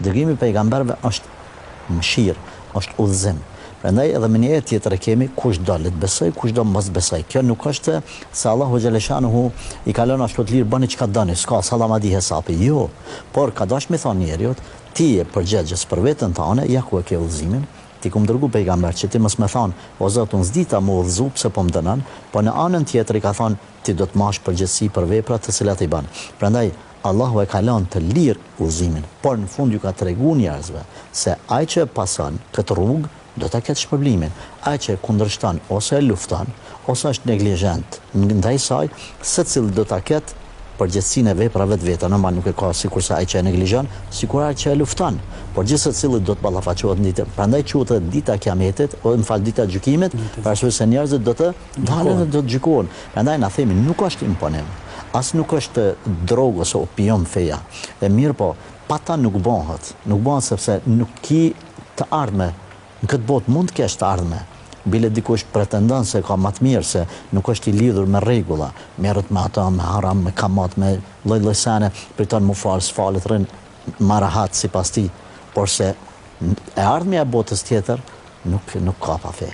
Dërgimi i pejgamberëve është mëshirë, është udhëzim. Prandaj edhe me një jetë tjetër kemi kush do le të besoj, kush do mos besoj. Kjo nuk është se Allahu xhaleshanuhu i ka lënë ashtu të lirë bëni çka doni, s'ka sallamadi hesapi. Jo, por ka dashur me thonë njeriu, ti je përgjegjës për veten tënde, ja ku e ke udhëzimin. Ti kum dërgu pejgamber që ti mos më thon, o Zot, unë s'dita më udhëzu pse po më dënon, po në anën tjetër i ka thonë ti do të marrësh përgjegjësi për veprat të cilat i bën. Prandaj Allahu e ka lënë të lirë udhëzimin, por në fund ju ka treguar njerëzve se ai që pason këtë rrugë do ta ketë shpërblimin. Ai që kundërshton ose e lufton, ose është neglizhent ndaj saj, secili do ta ketë përgjegjësinë e veprave të veta. Normal nuk e ka sikurse ai që e neglizhon, sikur ai që e lufton. Por gjithsesi secili do të ballafaqohet në ditë. Prandaj quhet dita e Kiametit, ose dita e gjykimit, për arsye se njerëzit do të dalin dhe do të gjykohen. Prandaj na themi nuk është imponim. As nuk është drogë ose opium feja. E mirë po, pata nuk bëhet. Nuk bëhet sepse nuk ki të ardhme. Në këtë botë mund të kesh të ardhme. Bile dikush pretendon se ka më të mirë, se nuk është i lidhur me rregulla, merret me ato, me haram, me kamat, me lloj-lloj sene, priton mu fal, s'falet rrin marahat sipas tij, por se e ardhmja e botës tjetër nuk ka pa fe.